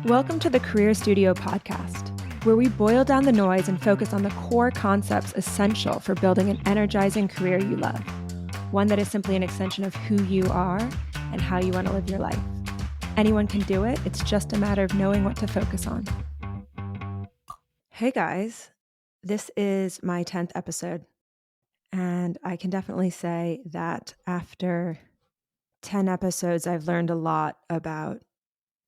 Welcome to the Career Studio podcast, where we boil down the noise and focus on the core concepts essential for building an energizing career you love, one that is simply an extension of who you are and how you want to live your life. Anyone can do it. It's just a matter of knowing what to focus on. Hey guys, this is my 10th episode, and I can definitely say that after 10 episodes, I've learned a lot about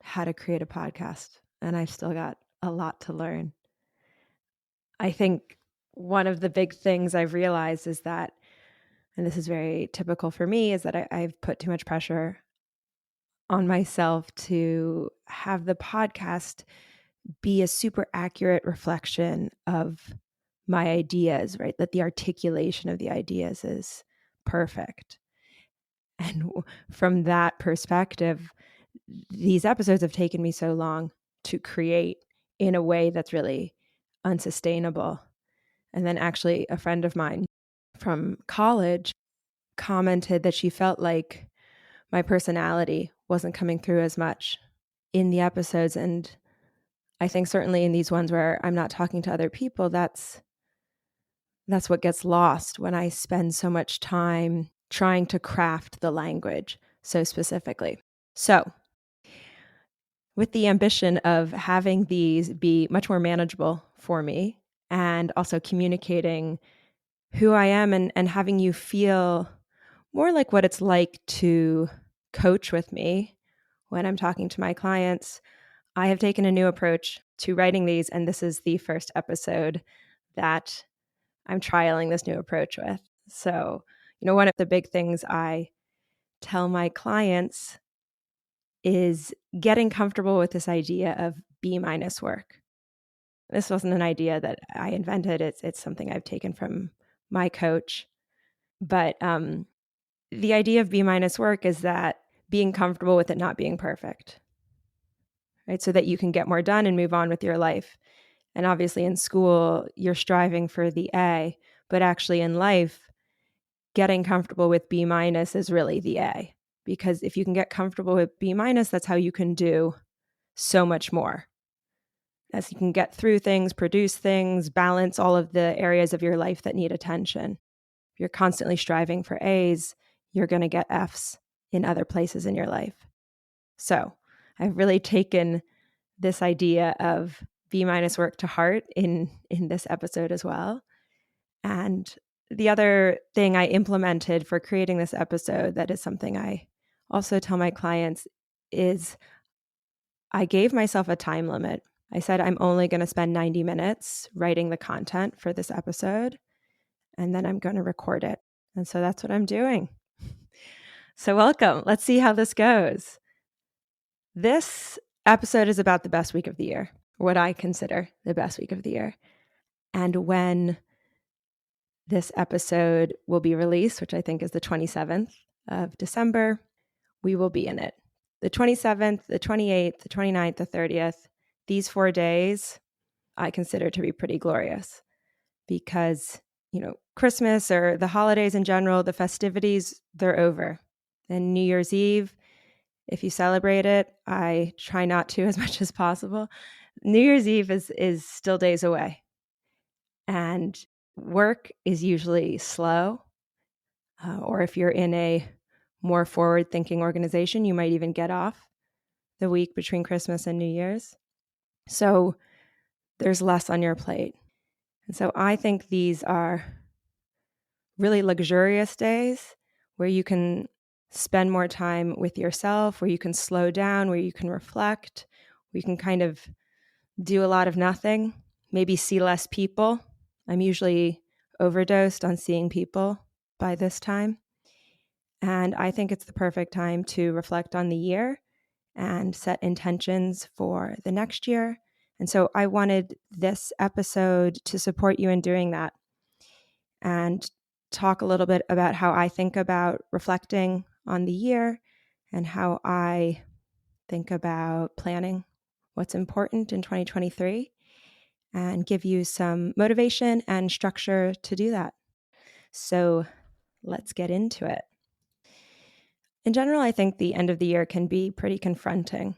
how to create a podcast, and I've still got a lot to learn. I think one of the big things I've realized is that, and this is very typical for me, is that I've put too much pressure on myself to have the podcast be a super accurate reflection of my ideas, right? That the articulation of the ideas is perfect. And from that perspective, these episodes have taken me so long to create in a way that's really unsustainable. And then actually a friend of mine from college commented that she felt like my personality wasn't coming through as much in the episodes. And I think certainly in these ones where I'm not talking to other people, that's what gets lost when I spend so much time trying to craft the language so specifically. So with the ambition of having these be much more manageable for me and also communicating who I am and having you feel more like what it's like to coach with me when I'm talking to my clients, I have taken a new approach to writing these. And this is the first episode that I'm trialing this new approach with. So, one of the big things I tell my clients is getting comfortable with this idea of B- work. This wasn't an idea that I invented. It's something I've taken from my coach. But the idea of B- work is that being comfortable with it not being perfect, right? So that you can get more done and move on with your life. And obviously in school, you're striving for the A, but actually in life, getting comfortable with B- is really the A. Because if you can get comfortable with B-, that's how you can do so much more. As you can get through things, produce things, balance all of the areas of your life that need attention. If you're constantly striving for A's, you're going to get F's in other places in your life. So I've really taken this idea of B- work to heart in this episode as well. And the other thing I implemented for creating this episode that is something I also tell my clients is I gave myself a time limit. I said I'm only going to spend 90 minutes writing the content for this episode, and then I'm going to record it. And so that's what I'm doing. So welcome. Let's see how this goes. This episode is about the best week of the year, what I consider the best week of the year. And when this episode will be released, which I think is the 27th of December, we will be in it. The 27th, the 28th, the 29th, the 30th, these 4 days I consider to be pretty glorious because, Christmas or the holidays in general, the festivities, they're over. And New Year's Eve, if you celebrate it, I try not to as much as possible. New Year's Eve is still days away. And work is usually slow. Or if you're in a more forward-thinking organization, you might even get off the week between Christmas and New Year's. So there's less on your plate. And so I think these are really luxurious days where you can spend more time with yourself, where you can slow down, where you can reflect, where you can kind of do a lot of nothing, maybe see less people. I'm usually overdosed on seeing people by this time. And I think it's the perfect time to reflect on the year and set intentions for the next year. And so I wanted this episode to support you in doing that and talk a little bit about how I think about reflecting on the year and how I think about planning what's important in 2023 and give you some motivation and structure to do that. So let's get into it. In general, I think the end of the year can be pretty confronting.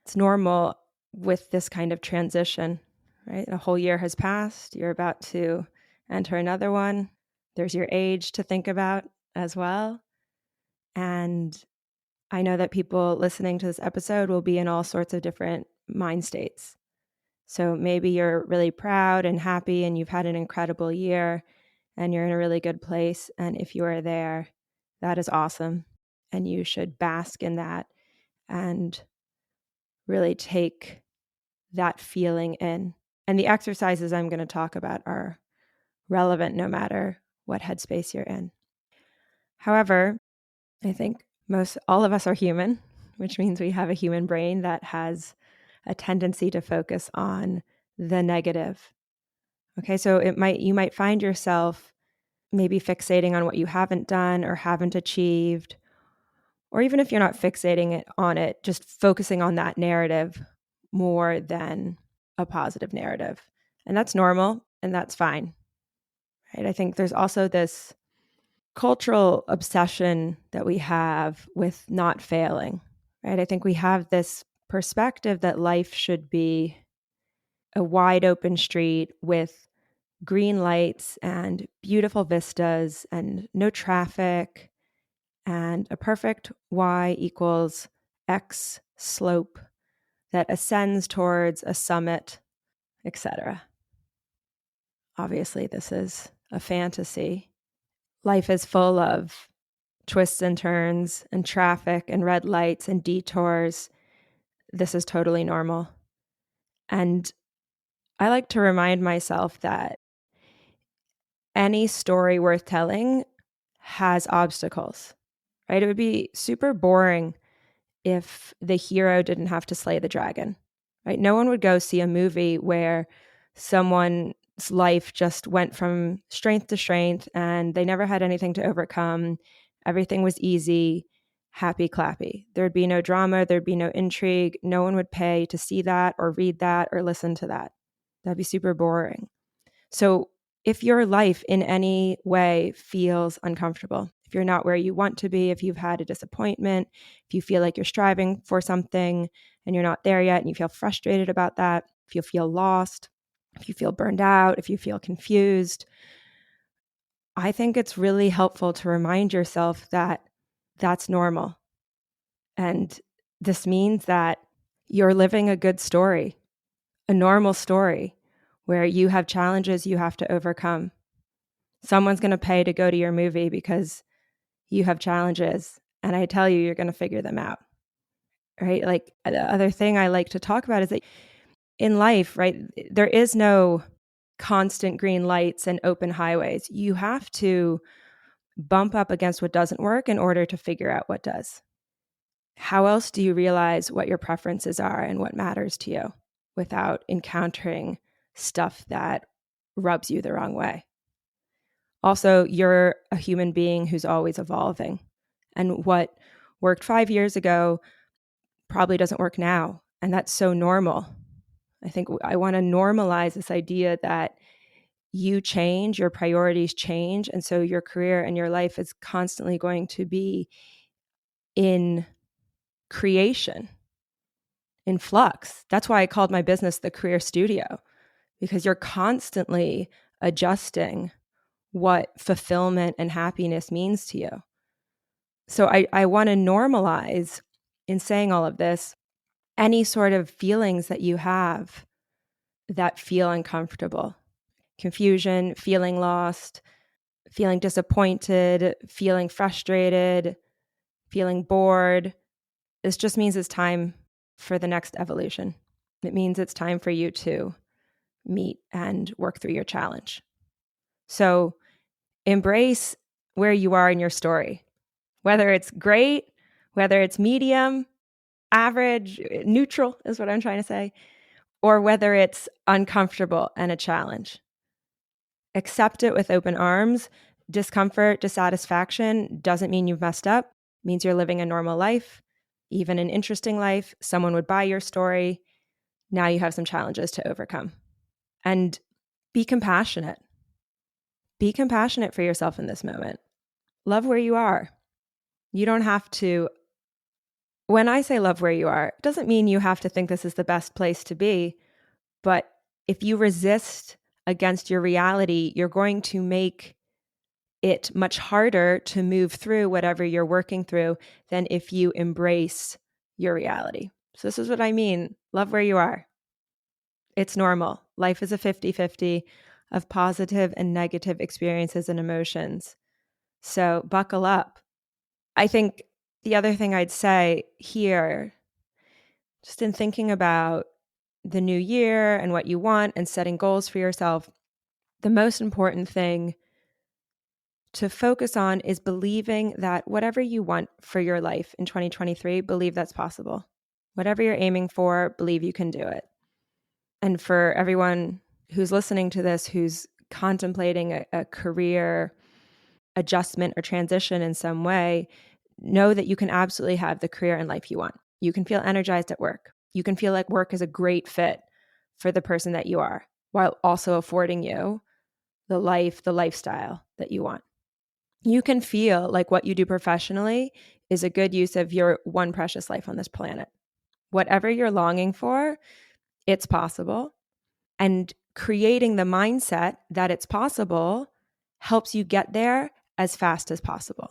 It's normal with this kind of transition, right? A whole year has passed. You're about to enter another one. There's your age to think about as well. And I know that people listening to this episode will be in all sorts of different mind states. So maybe you're really proud and happy and you've had an incredible year and you're in a really good place. And if you are there, that is awesome. And you should bask in that and really take that feeling in. And the exercises I'm going to talk about are relevant no matter what headspace you're in. However, I think all of us are human, which means we have a human brain that has a tendency to focus on the negative. Okay, so you might find yourself maybe fixating on what you haven't done or haven't achieved, or even if you're not fixating on it, just focusing on that narrative more than a positive narrative. And that's normal and that's fine. Right? I think there's also this cultural obsession that we have with not failing. Right? I think we have this perspective that life should be a wide open street with green lights and beautiful vistas and no traffic and a perfect y equals x slope that ascends towards a summit, etc. Obviously, this is a fantasy. Life is full of twists and turns and traffic and red lights and detours. This is totally normal. And I like to remind myself that any story worth telling has obstacles, right? It would be super boring if the hero didn't have to slay the dragon, right? No one would go see a movie where someone's life just went from strength to strength and they never had anything to overcome. Everything was easy, happy clappy. There'd be no drama, there'd be no intrigue. No one would pay to see that or read that or listen to that. That'd be super boring. So if your life in any way feels uncomfortable, if you're not where you want to be, if you've had a disappointment, if you feel like you're striving for something and you're not there yet and you feel frustrated about that, if you feel lost, if you feel burned out, if you feel confused, I think it's really helpful to remind yourself that that's normal. And this means that you're living a good story, a normal story where you have challenges you have to overcome. Someone's going to pay to go to your movie because you have challenges. And I tell you, you're going to figure them out. Right? Like the other thing I like to talk about is that in life, right, there is no constant green lights and open highways. You have to bump up against what doesn't work in order to figure out what does. How else do you realize what your preferences are and what matters to you without encountering stuff that rubs you the wrong way? Also, you're a human being who's always evolving. And what worked 5 years ago probably doesn't work now. And that's so normal. I think I want to normalize this idea that you change, your priorities change. And so your career and your life is constantly going to be in creation, in flux. That's why I called my business the Career Studio, because you're constantly adjusting what fulfillment and happiness means to you. So I want to normalize, in saying all of this, any sort of feelings that you have that feel uncomfortable. Confusion, feeling lost, feeling disappointed, feeling frustrated, feeling bored. This just means it's time for the next evolution. It means it's time for you to meet and work through your challenge. So embrace where you are in your story, whether it's great, whether it's medium, average, neutral is what I'm trying to say, or whether it's uncomfortable and a challenge. Accept it with open arms. Discomfort, dissatisfaction doesn't mean you've messed up. It means you're living a normal life, even an interesting life. Someone would buy your story. Now you have some challenges to overcome. And be compassionate. Be compassionate for yourself in this moment. Love where you are. You don't have to When I say love where you are, it doesn't mean you have to think this is the best place to be. But if you resist against your reality, you're going to make it much harder to move through whatever you're working through than if you embrace your reality. So this is what I mean. Love where you are. It's normal. Life is a 50-50 of positive and negative experiences and emotions. So buckle up. I think the other thing I'd say here, just in thinking about the new year and what you want and setting goals for yourself, the most important thing to focus on is believing that whatever you want for your life in 2023, believe that's possible. Whatever you're aiming for, believe you can do it. And for everyone who's listening to this, who's contemplating a career adjustment or transition in some way, know that you can absolutely have the career and life you want. You can feel energized at work. You can feel like work is a great fit for the person that you are, while also affording you the life, the lifestyle that you want. You can feel like what you do professionally is a good use of your one precious life on this planet. Whatever you're longing for, it's possible. And creating the mindset that it's possible helps you get there as fast as possible.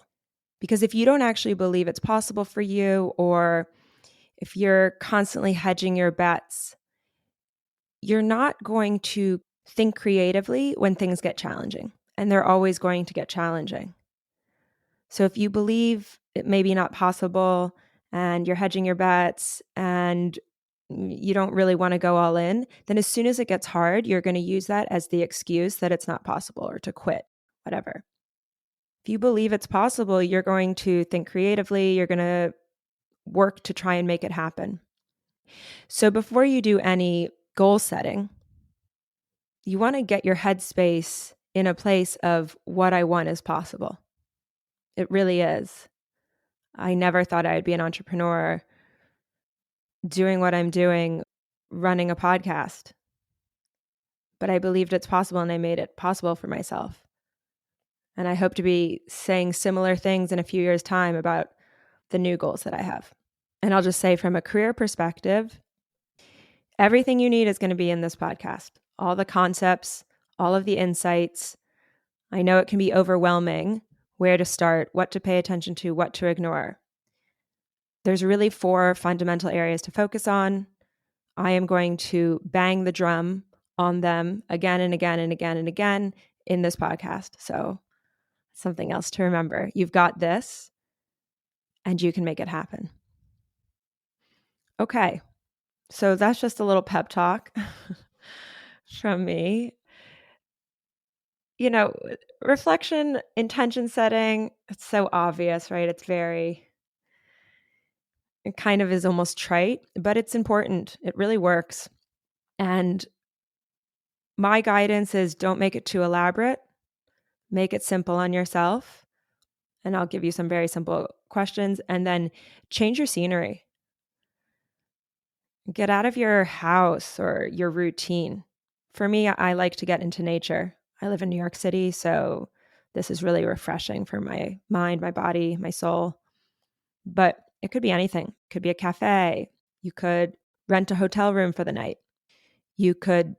Because if you don't actually believe it's possible for you, or if you're constantly hedging your bets, you're not going to think creatively when things get challenging. And they're always going to get challenging. So if you believe it may be not possible and you're hedging your bets and you don't really want to go all in, then as soon as it gets hard, you're going to use that as the excuse that it's not possible or to quit, whatever. If you believe it's possible, you're going to think creatively, you're going to work to try and make it happen. So before you do any goal setting, you want to get your headspace in a place of what I want is possible. It really is. I never thought I'd be an entrepreneur doing what I'm doing, running a podcast. But I believed it's possible and I made it possible for myself. And I hope to be saying similar things in a few years' time about the new goals that I have. And I'll just say, from a career perspective, everything you need is going to be in this podcast. All the concepts, all of the insights. I know it can be overwhelming where to start, what to pay attention to, what to ignore. There's really 4 fundamental areas to focus on. I am going to bang the drum on them again and again and again and again in this podcast. So something else to remember. You've got this and you can make it happen. Okay. So that's just a little pep talk from me. You know, reflection, intention setting, it's so obvious, right? It kind of is almost trite, but it's important. It really works. And my guidance is, don't make it too elaborate. Make it simple on yourself. And I'll give you some very simple questions. And then change your scenery. Get out of your house or your routine. For me, I like to get into nature. I live in New York City, so this is really refreshing for my mind, my body, my soul. But it could be anything. It could be a cafe. You could rent a hotel room for the night. You could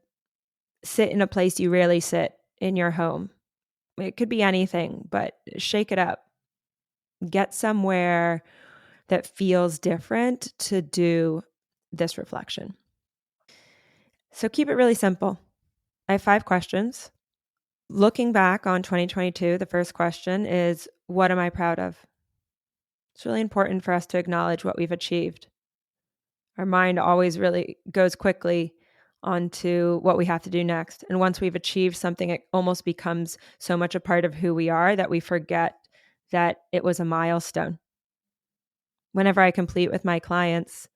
sit in a place you rarely sit in your home. It could be anything, but shake it up. Get somewhere that feels different to do this reflection. So keep it really simple. I have 5 questions. Looking back on 2022, the first question is, what am I proud of? It's really important for us to acknowledge what we've achieved. Our mind always really goes quickly onto what we have to do next. And once we've achieved something, it almost becomes so much a part of who we are that we forget that it was a milestone. Whenever I complete with my clients,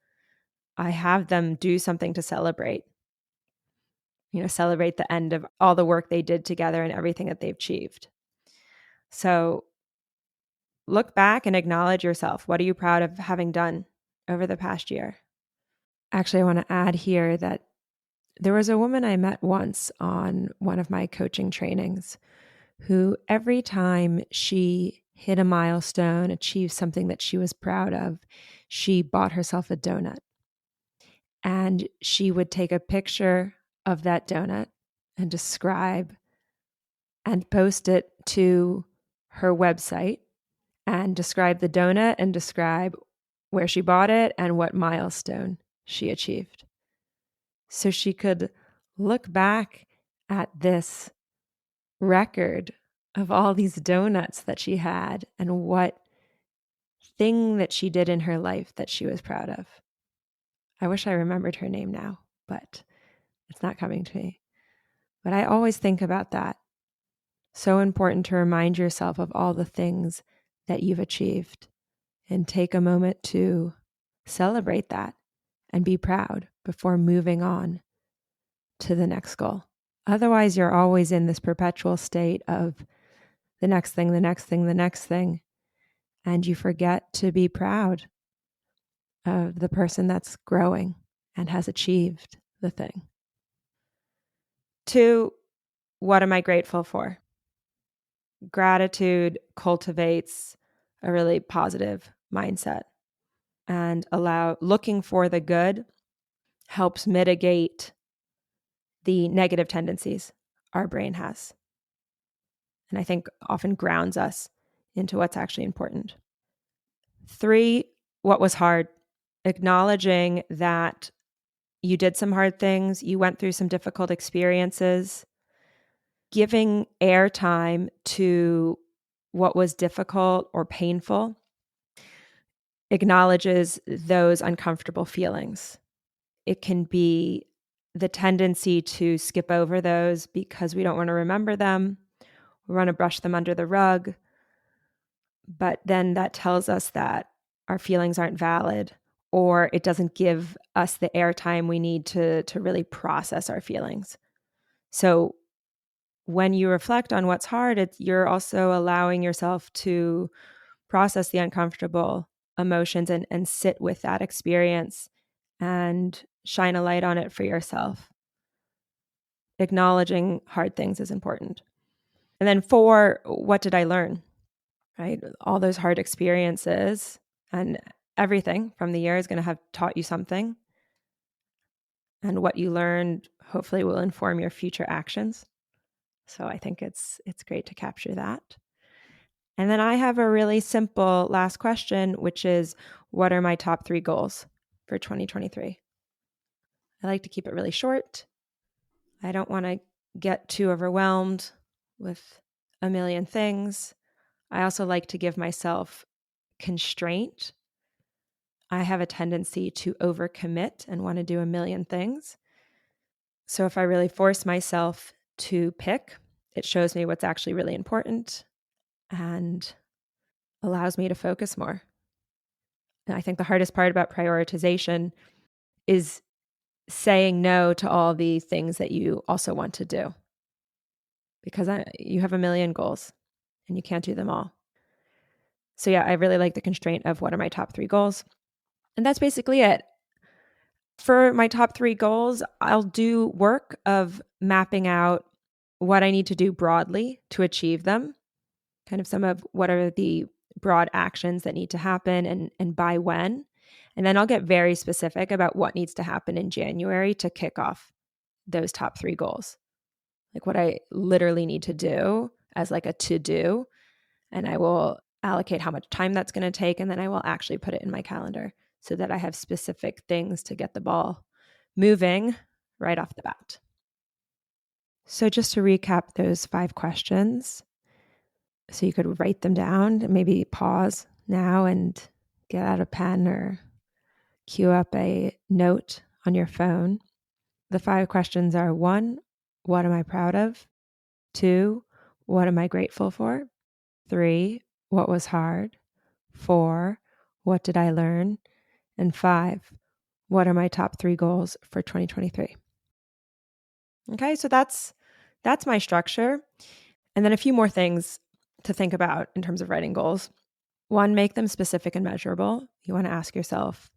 I have them do something to celebrate. Celebrate the end of all the work they did together and everything that they've achieved. So look back and acknowledge yourself. What are you proud of having done over the past year? Actually, I want to add here that there was a woman I met once on one of my coaching trainings who, every time she hit a milestone, achieved something that she was proud of, she bought herself a donut. And she would take a picture of that donut and describe and post it to her website and describe the donut and describe where she bought it and what milestone she achieved. So she could look back at this record of all these donuts that she had and what thing that she did in her life that she was proud of. I wish I remembered her name now, but it's not coming to me. But I always think about that. So important to remind yourself of all the things that you've achieved and take a moment to celebrate that and be proud before moving on to the next goal. Otherwise, you're always in this perpetual state of the next thing, the next thing, the next thing. And you forget to be proud of the person that's growing and has achieved the thing. 2, what am I grateful for? Gratitude cultivates a really positive mindset and looking for the good helps mitigate the negative tendencies our brain has. And I think often grounds us into what's actually important. 3, what was hard? Acknowledging that you did some hard things, you went through some difficult experiences, giving airtime to what was difficult or painful acknowledges those uncomfortable feelings. It can be the tendency to skip over those because we don't want to remember them. We want to brush them under the rug. But then that tells us that our feelings aren't valid, or it doesn't give us the airtime we need to really process our feelings. So when you reflect on what's hard, you're also allowing yourself to process the uncomfortable emotions and sit with that experience and shine a light on it for yourself. Acknowledging hard things is important. And then 4, what did I learn? Right? All those hard experiences and everything from the year is going to have taught you something. And what you learned hopefully will inform your future actions. So I think it's great to capture that. And then I have a really simple last question, which is, what are my top 3 goals for 2023? I like to keep it really short. I don't want to get too overwhelmed with a million things. I also like to give myself constraint. I have a tendency to overcommit and want to do a million things. So if I really force myself to pick, it shows me what's actually really important and allows me to focus more. And I think the hardest part about prioritization is saying no to all the things that you also want to do, because you have a million goals and you can't do them all. So yeah, I really like the constraint of what are my top 3 goals. And that's basically it. For my top 3 goals, I'll do work of mapping out what I need to do broadly to achieve them, kind of some of what are the broad actions that need to happen and by when. And then I'll get very specific about what needs to happen in January to kick off those top 3 goals, like what I literally need to do as like a to-do. And I will allocate how much time that's going to take. And then I will actually put it in my calendar so that I have specific things to get the ball moving right off the bat. So just to recap those 5 questions, so you could write them down, maybe pause now and get out a pen or cue up a note on your phone. The 5 questions are: 1, what am I proud of? 2, what am I grateful for? 3, what was hard? 4, what did I learn? And 5, what are my top 3 goals for 2023? Okay, so that's my structure. And then a few more things to think about in terms of writing goals. 1, make them specific and measurable. You want to ask yourself,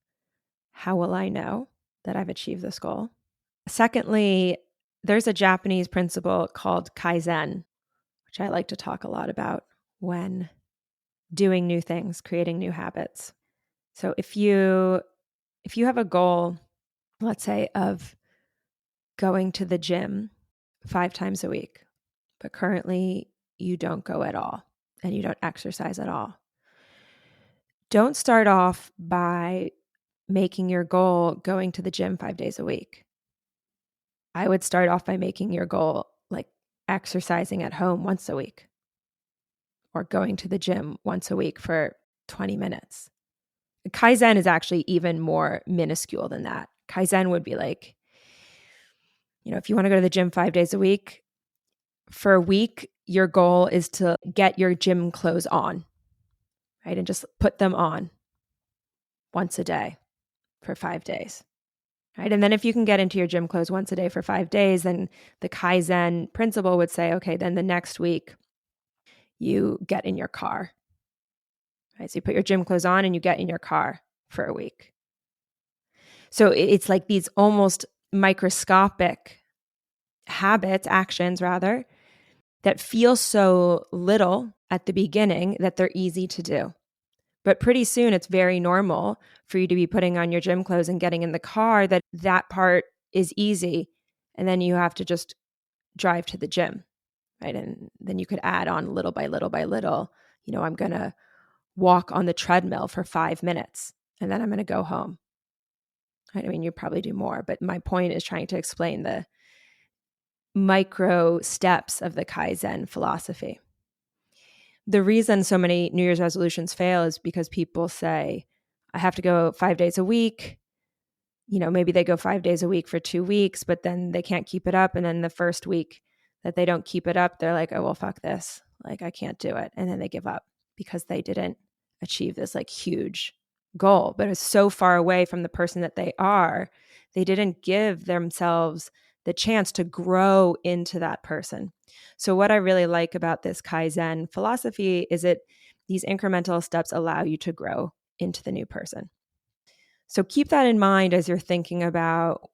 how will I know that I've achieved this goal? Secondly, there's a Japanese principle called kaizen, which I like to talk a lot about when doing new things, creating new habits. So if you have a goal, let's say, of going to the gym 5 times a week, but currently you don't go at all and you don't exercise at all, don't start off by making your goal going to the gym 5 days a week. I would start off by making your goal like exercising at home once a week or going to the gym once a week for 20 minutes. Kaizen is actually even more minuscule than that. Kaizen would be like, if you want to go to the gym 5 days a week, for a week, your goal is to get your gym clothes on, right? And just put them on once a day for 5 days, right? And then if you can get into your gym clothes once a day for 5 days, then the Kaizen principle would say, okay, then the next week you get in your car, right? So you put your gym clothes on and you get in your car for a week. So it's like these almost microscopic habits, actions rather, that feel so little at the beginning that they're easy to do. But pretty soon it's very normal for you to be putting on your gym clothes and getting in the car, that part is easy. And then you have to just drive to the gym, right? And then you could add on little by little by little, I'm going to walk on the treadmill for 5 minutes and then I'm going to go home. Right? I mean, you probably do more, but my point is trying to explain the micro steps of the Kaizen philosophy. The reason so many New Year's resolutions fail is because people say, I have to go 5 days a week. Maybe they go 5 days a week for 2 weeks, but then they can't keep it up. And then the first week that they don't keep it up, they're like, oh, well, fuck this. Like, I can't do it. And then they give up because they didn't achieve this like huge goal, but it's so far away from the person that they are. They didn't give themselves the chance to grow into that person. So what I really like about this Kaizen philosophy is these incremental steps allow you to grow into the new person. So keep that in mind as you're thinking about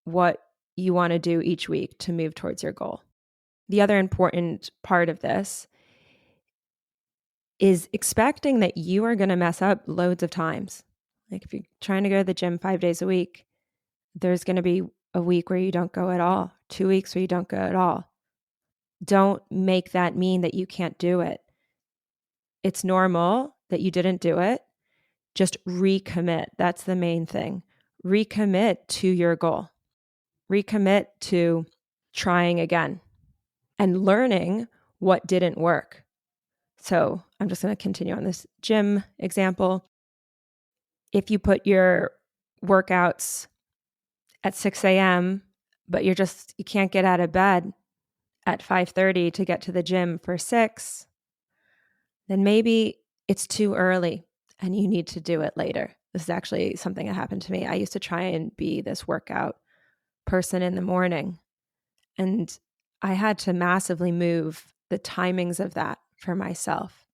what you want to do each week to move towards your goal. The other important part of this is expecting that you are going to mess up loads of times. Like if you're trying to go to the gym 5 days a week, there's going to be a week where you don't go at all, 2 weeks where you don't go at all. Don't make that mean that you can't do it. It's normal that you didn't do it. Just recommit. That's the main thing. Recommit to your goal. Recommit to trying again and learning what didn't work. So I'm just going to continue on this gym example. If you put your workouts at 6 a.m., but you can't get out of bed at 5:30 to get to the gym for 6, then maybe it's too early and you need to do it later. This is actually something that happened to me. I used to try and be this workout person in the morning, and I had to massively move the timings of that for myself.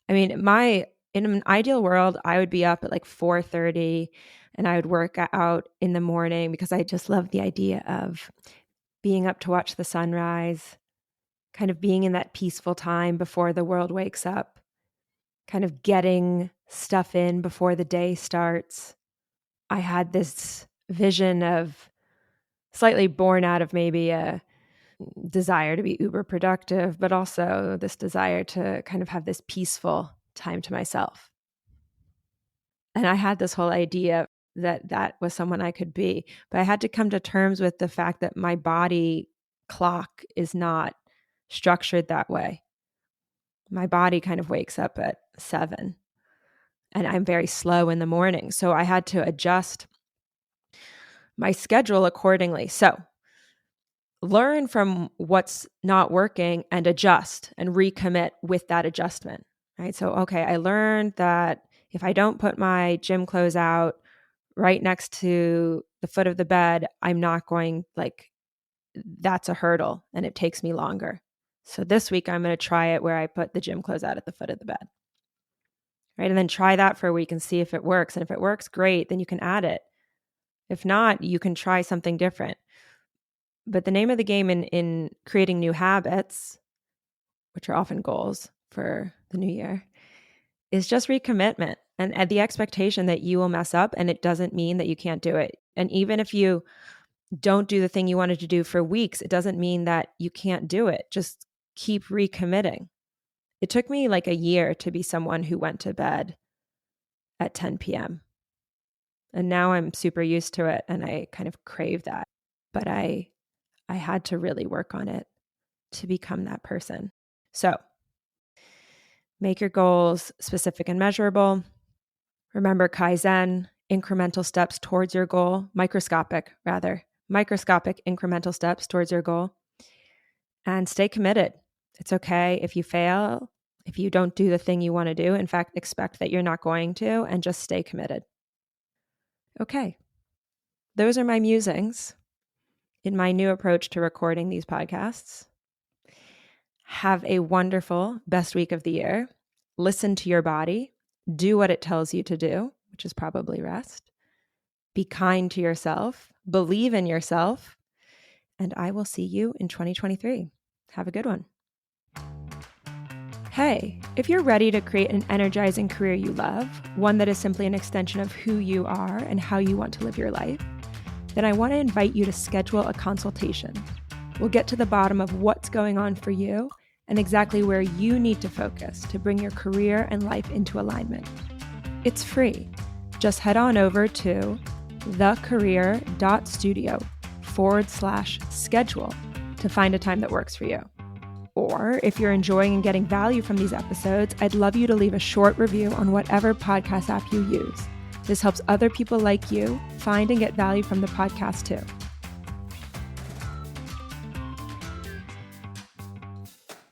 I mean, in an ideal world, I would be up at like 4:30 and I would work out in the morning because I just love the idea of being up to watch the sunrise, kind of being in that peaceful time before the world wakes up, kind of getting stuff in before the day starts. I had this vision of, slightly born out of maybe a desire to be uber productive, but also this desire to kind of have this peaceful time to myself. And I had this whole idea that was someone I could be, but I had to come to terms with the fact that my body clock is not structured that way. My body kind of wakes up at 7 and I'm very slow in the morning. So I had to adjust my schedule accordingly. So learn from what's not working and adjust and recommit with that adjustment, right? So, okay, I learned that if I don't put my gym clothes out right next to the foot of the bed, I'm not going, that's a hurdle and it takes me longer. So this week I'm going to try it where I put the gym clothes out at the foot of the bed, right? And then try that for a week and see if it works. And if it works, great, then you can add it. If not, you can try something different. But the name of the game in creating new habits, which are often goals for the new year, is just recommitment. And the expectation that you will mess up, and it doesn't mean that you can't do it. And even if you don't do the thing you wanted to do for weeks, it doesn't mean that you can't do it. Just keep recommitting. It took me like a year to be someone who went to bed at 10 p.m. And now I'm super used to it and I kind of crave that. But I had to really work on it to become that person. So make your goals specific and measurable. Remember kaizen, incremental steps towards your goal, microscopic incremental steps towards your goal. And stay committed. It's okay if you fail, if you don't do the thing you want to do. In fact, expect that you're not going to, and just stay committed. Okay. Those are my musings in my new approach to recording these podcasts. Have a wonderful best week of the year. Listen to your body. Do what it tells you to do, which is probably rest. Be kind to yourself. Believe in yourself. And I will see you in 2023. Have a good one. Hey, if you're ready to create an energizing career you love, one that is simply an extension of who you are and how you want to live your life, then I want to invite you to schedule a consultation. We'll get to the bottom of what's going on for you and exactly where you need to focus to bring your career and life into alignment. It's free. Just head on over to thecareer.studio/schedule to find a time that works for you. Or if you're enjoying and getting value from these episodes, I'd love you to leave a short review on whatever podcast app you use. This helps other people like you find and get value from the podcast too.